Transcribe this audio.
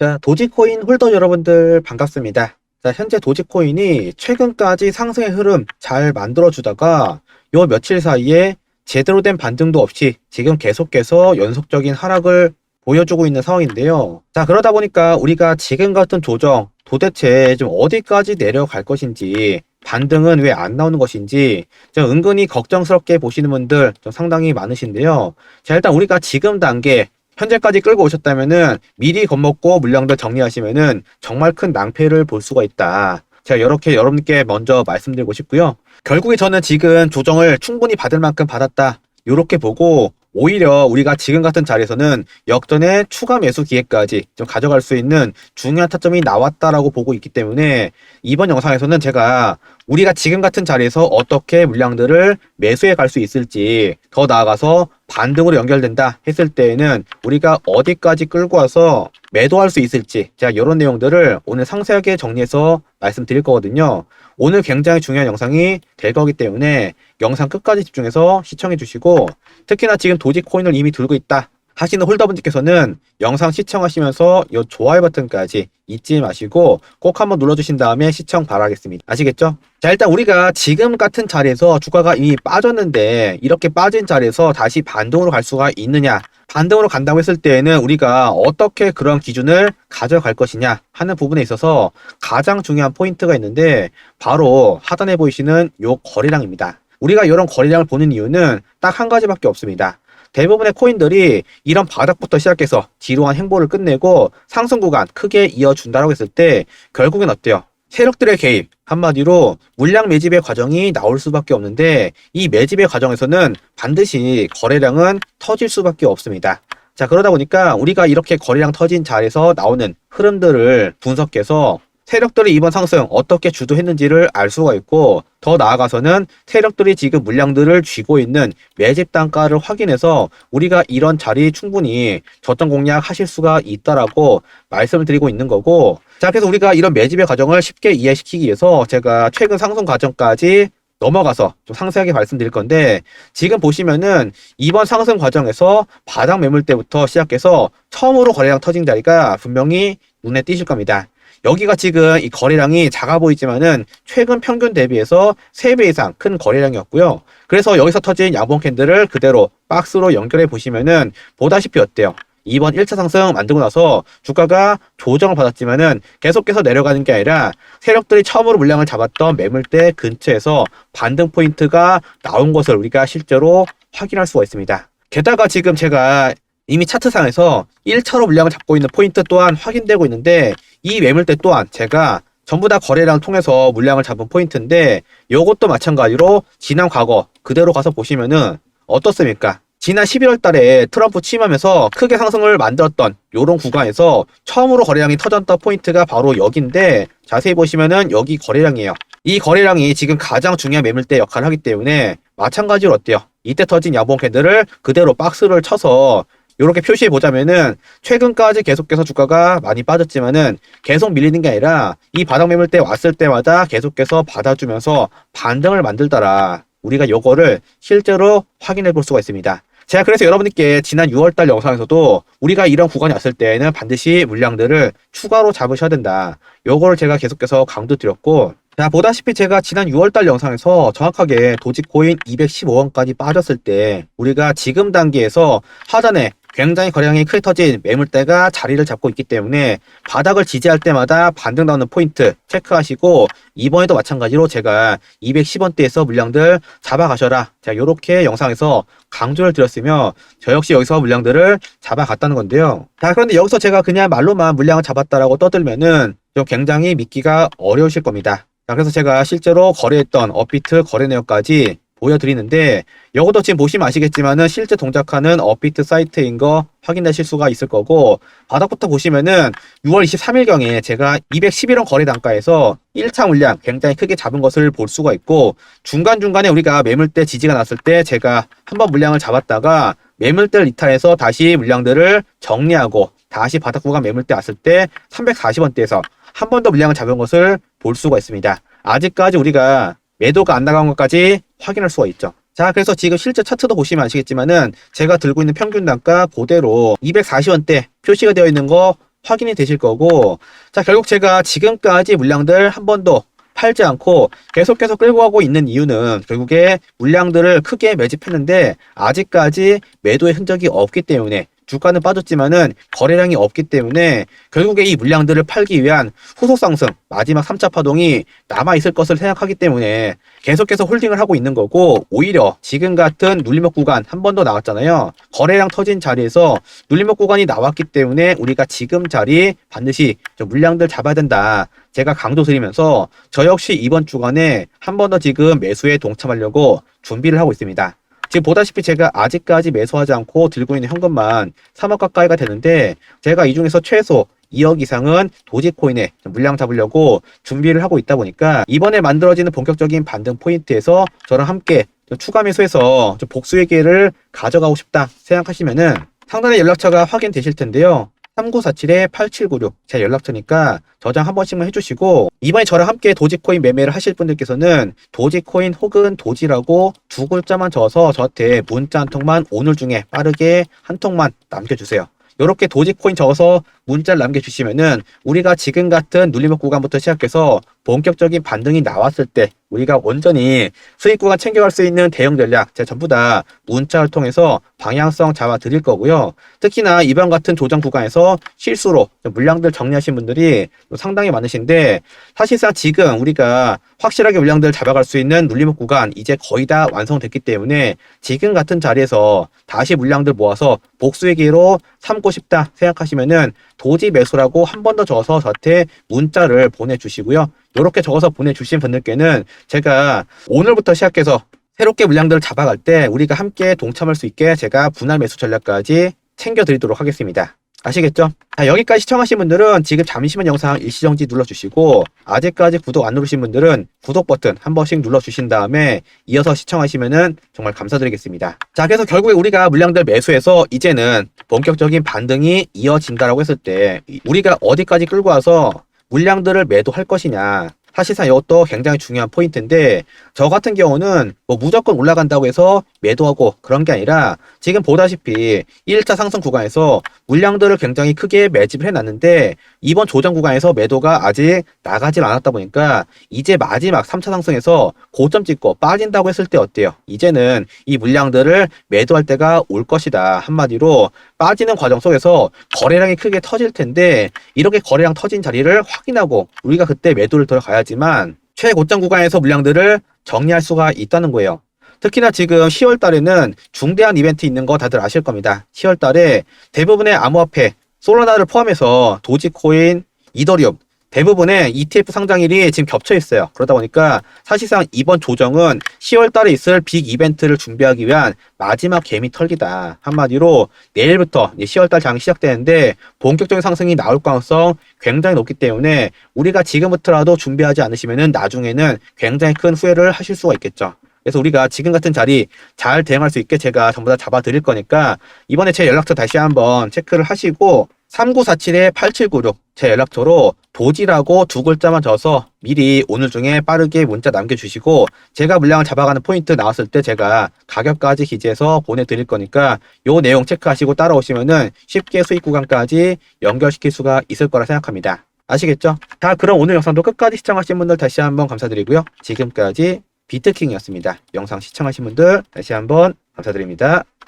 자, 도지코인 홀더 여러분들 반갑습니다. 자, 현재 도지코인이 최근까지 상승의 흐름 잘 만들어주다가 요 며칠 사이에 제대로 된 반등도 없이 지금 계속해서 연속적인 하락을 보여주고 있는 상황인데요. 자, 그러다 보니까 우리가 지금 같은 조정 도대체 좀 어디까지 내려갈 것인지, 반등은 왜 안 나오는 것인지 좀 은근히 걱정스럽게 보시는 분들 좀 상당히 많으신데요. 자, 일단 우리가 지금 단계 현재까지 끌고 오셨다면은 미리 겁먹고 물량들 정리하시면은 정말 큰 낭패를 볼 수가 있다. 제가 이렇게 여러분께 먼저 말씀드리고 싶고요. 결국에 저는 지금 조정을 충분히 받을 만큼 받았다. 이렇게 보고 오히려 우리가 지금 같은 자리에서는 역전의 추가 매수 기회까지 좀 가져갈 수 있는 중요한 타점이 나왔다라고 보고 있기 때문에 이번 영상에서는 제가 우리가 지금 같은 자리에서 어떻게 물량들을 매수해 갈 수 있을지, 더 나아가서 반등으로 연결된다 했을 때에는 우리가 어디까지 끌고 와서 매도할 수 있을지, 제가 이런 내용들을 오늘 상세하게 정리해서 말씀드릴 거거든요. 오늘 굉장히 중요한 영상이 될 거기 때문에 영상 끝까지 집중해서 시청해 주시고, 특히나 지금 도지코인을 이미 들고 있다 하시는 홀더분들께서는 영상 시청하시면서 이 좋아요 버튼까지 잊지 마시고 꼭 한번 눌러주신 다음에 시청 바라겠습니다. 아시겠죠? 자, 일단 우리가 지금 같은 자리에서 주가가 이미 빠졌는데 이렇게 빠진 자리에서 다시 반등으로 갈 수가 있느냐, 반등으로 간다고 했을 때에는 우리가 어떻게 그런 기준을 가져갈 것이냐 하는 부분에 있어서 가장 중요한 포인트가 있는데, 바로 하단에 보이시는 요 거래량입니다. 우리가 이런 거래량을 보는 이유는 딱 한 가지밖에 없습니다. 대부분의 코인들이 이런 바닥부터 시작해서 지루한 행보를 끝내고 상승 구간 크게 이어준다고 했을 때 결국엔 어때요? 세력들의 개입, 한마디로 물량 매집의 과정이 나올 수밖에 없는데, 이 매집의 과정에서는 반드시 거래량은 터질 수밖에 없습니다. 자, 그러다 보니까 우리가 이렇게 거래량 터진 자리에서 나오는 흐름들을 분석해서 세력들이 이번 상승 어떻게 주도했는지를 알 수가 있고, 더 나아가서는 세력들이 지금 물량들을 쥐고 있는 매집 단가를 확인해서 우리가 이런 자리 충분히 저점 공략하실 수가 있다라고 말씀을 드리고 있는 거고, 자, 그래서 우리가 이런 매집의 과정을 쉽게 이해시키기 위해서 제가 최근 상승 과정까지 넘어가서 좀 상세하게 말씀드릴 건데, 지금 보시면은 이번 상승 과정에서 바닥 매물대부터 시작해서 처음으로 거래량 터진 자리가 분명히 눈에 띄실 겁니다. 여기가 지금 이 거래량이 작아 보이지만은 최근 평균 대비해서 3배 이상 큰 거래량이었고요. 그래서 여기서 터진 양봉 캔들을 그대로 박스로 연결해 보시면은 보다시피 어때요? 이번 1차 상승 만들고 나서 주가가 조정을 받았지만은 계속해서 내려가는 게 아니라 세력들이 처음으로 물량을 잡았던 매물대 근처에서 반등 포인트가 나온 것을 우리가 실제로 확인할 수가 있습니다. 게다가 지금 제가 이미 차트상에서 1차로 물량을 잡고 있는 포인트 또한 확인되고 있는데, 이 매물대 또한 제가 전부 다 거래량 통해서 물량을 잡은 포인트인데, 요것도 마찬가지로 지난 과거 그대로 가서 보시면은 어떻습니까? 지난 11월 달에 트럼프 취임하면서 크게 상승을 만들었던 요런 구간에서 처음으로 거래량이 터졌던 포인트가 바로 여기인데, 자세히 보시면은 여기 거래량이에요. 이 거래량이 지금 가장 중요한 매물대 역할을 하기 때문에 마찬가지로 어때요? 이때 터진 양봉 캔들을 그대로 박스를 쳐서 이렇게 표시해 보자면은 최근까지 계속해서 주가가 많이 빠졌지만은 계속 밀리는 게 아니라 이 바닥 매물대 왔을 때마다 계속해서 받아주면서 반등을 만들더라. 우리가 요거를 실제로 확인해 볼 수가 있습니다. 제가 그래서 여러분께 지난 6월달 영상에서도 우리가 이런 구간이 왔을 때에는 반드시 물량들을 추가로 잡으셔야 된다, 요거를 제가 계속해서 강조드렸고, 자, 보다시피 제가 지난 6월달 영상에서 정확하게 도지코인 215원까지 빠졌을 때 우리가 지금 단계에서 하단에 굉장히 거래량이 크게 터진 매물대가 자리를 잡고 있기 때문에 바닥을 지지할 때마다 반등 나오는 포인트 체크하시고, 이번에도 마찬가지로 제가 210원대에서 물량들 잡아가셔라, 제가 이렇게 영상에서 강조를 드렸으며 저 역시 여기서 물량들을 잡아갔다는 건데요. 자, 그런데 여기서 제가 그냥 말로만 물량을 잡았다라고 떠들면은 좀 굉장히 믿기가 어려우실 겁니다. 자, 그래서 제가 실제로 거래했던 업비트 거래 내역까지 보여드리는데, 이것도 지금 보시면 아시겠지만은 실제 동작하는 업비트 사이트인 거 확인하실 수가 있을 거고, 바닥부터 보시면은 6월 23일경에 제가 211원 거래 단가에서 1차 물량 굉장히 크게 잡은 것을 볼 수가 있고, 중간중간에 우리가 매물대 지지가 났을 때 제가 한번 물량을 잡았다가 매물대를 이탈해서 다시 물량들을 정리하고 다시 바닥 구간 매물대 왔을 때 340원대에서 한 번 더 물량을 잡은 것을 볼 수가 있습니다. 아직까지 우리가 매도가 안 나간 것까지 확인할 수가 있죠. 자, 그래서 지금 실제 차트도 보시면 아시겠지만은 제가 들고 있는 평균 단가 그대로 240원대 표시가 되어 있는 거 확인이 되실 거고, 자, 결국 제가 지금까지 물량들 한 번도 팔지 않고 계속해서 끌고 가고 있는 이유는 결국에 물량들을 크게 매집했는데 아직까지 매도의 흔적이 없기 때문에, 주가는 빠졌지만은 거래량이 없기 때문에 결국에 이 물량들을 팔기 위한 후속 상승, 마지막 3차 파동이 남아 있을 것을 생각하기 때문에 계속해서 홀딩을 하고 있는 거고, 오히려 지금 같은 눌림목 구간 한 번 더 나왔잖아요. 거래량 터진 자리에서 눌림목 구간이 나왔기 때문에 우리가 지금 자리 반드시 물량들 잡아야 된다, 제가 강조 드리면서 저 역시 이번 주간에 한 번 더 지금 매수에 동참하려고 준비를 하고 있습니다. 지금 보다시피 제가 아직까지 매수하지 않고 들고 있는 현금만 3억 가까이가 되는데, 제가 이 중에서 최소 2억 이상은 도지코인에 물량 잡으려고 준비를 하고 있다 보니까 이번에 만들어지는 본격적인 반등 포인트에서 저랑 함께 추가 매수해서 복수의 기회를 가져가고 싶다 생각하시면은 상단에 연락처가 확인되실 텐데요. 3947-8796 제 연락처니까 저장 한 번씩만 해주시고, 이번에 저랑 함께 도지코인 매매를 하실 분들께서는 도지코인 혹은 도지라고 두 글자만 적어서 저한테 문자 한 통만 오늘 중에 빠르게 한 통만 남겨주세요. 이렇게 도지코인 적어서 문자를 남겨주시면은 우리가 지금 같은 눌림목 구간부터 시작해서 본격적인 반등이 나왔을 때 우리가 온전히 수익 구간 챙겨갈 수 있는 대응 전략 제가 전부 다 문자를 통해서 방향성 잡아 드릴 거고요. 특히나 이번 같은 조정 구간에서 실수로 물량들 정리하신 분들이 상당히 많으신데, 사실상 지금 우리가 확실하게 물량들 잡아갈 수 있는 눌림목 구간 이제 거의 다 완성됐기 때문에 지금 같은 자리에서 다시 물량들 모아서 복수의 기회로 삼고 싶다 생각하시면은 도지 매수라고 한 번 더 적어서 저한테 문자를 보내주시고요. 이렇게 적어서 보내주신 분들께는 제가 오늘부터 시작해서 새롭게 물량들을 잡아갈 때 우리가 함께 동참할 수 있게 제가 분할 매수 전략까지 챙겨드리도록 하겠습니다. 아시겠죠? 자, 여기까지 시청하신 분들은 지금 잠시만 영상 일시정지 눌러주시고, 아직까지 구독 안 누르신 분들은 구독 버튼 한 번씩 눌러주신 다음에 이어서 시청하시면은 정말 감사드리겠습니다. 자, 그래서 결국에 우리가 물량들 매수해서 이제는 본격적인 반등이 이어진다라고 했을 때 우리가 어디까지 끌고 와서 물량들을 매도할 것이냐, 사실상 이것도 굉장히 중요한 포인트인데, 저 같은 경우는 뭐 무조건 올라간다고 해서 매도하고 그런 게 아니라 지금 보다시피 1차 상승 구간에서 물량들을 굉장히 크게 매집을 해놨는데 이번 조정 구간에서 매도가 아직 나가질 않았다 보니까 이제 마지막 3차 상승에서 고점 찍고 빠진다고 했을 때 어때요? 이제는 이 물량들을 매도할 때가 올 것이다. 한마디로 빠지는 과정 속에서 거래량이 크게 터질 텐데, 이렇게 거래량 터진 자리를 확인하고 우리가 그때 매도를 들어가야지만 최고점 구간에서 물량들을 정리할 수가 있다는 거예요. 특히나 지금 10월 달에는 중대한 이벤트 있는 거 다들 아실 겁니다. 10월 달에 대부분의 암호화폐, 솔라나를 포함해서 도지코인, 이더리움 대부분의 ETF 상장일이 지금 겹쳐 있어요. 그러다 보니까 사실상 이번 조정은 10월 달에 있을 빅 이벤트를 준비하기 위한 마지막 개미 털기다. 한마디로 내일부터 10월 달 장이 시작되는데 본격적인 상승이 나올 가능성 굉장히 높기 때문에 우리가 지금부터라도 준비하지 않으시면은 나중에는 굉장히 큰 후회를 하실 수가 있겠죠. 그래서 우리가 지금 같은 자리 잘 대응할 수 있게 제가 전부 다 잡아 드릴 거니까 이번에 제 연락처 다시 한번 체크를 하시고 3947-8796 제 연락처로 도지라고 두 글자만 적어서 미리 오늘 중에 빠르게 문자 남겨주시고, 제가 물량을 잡아가는 포인트 나왔을 때 제가 가격까지 기재해서 보내드릴 거니까 요 내용 체크하시고 따라오시면은 쉽게 수익 구간까지 연결시킬 수가 있을 거라 생각합니다. 아시겠죠? 자, 그럼 오늘 영상도 끝까지 시청하신 분들 다시 한번 감사드리고요. 지금까지 비트킹이었습니다. 영상 시청하신 분들 다시 한번 감사드립니다.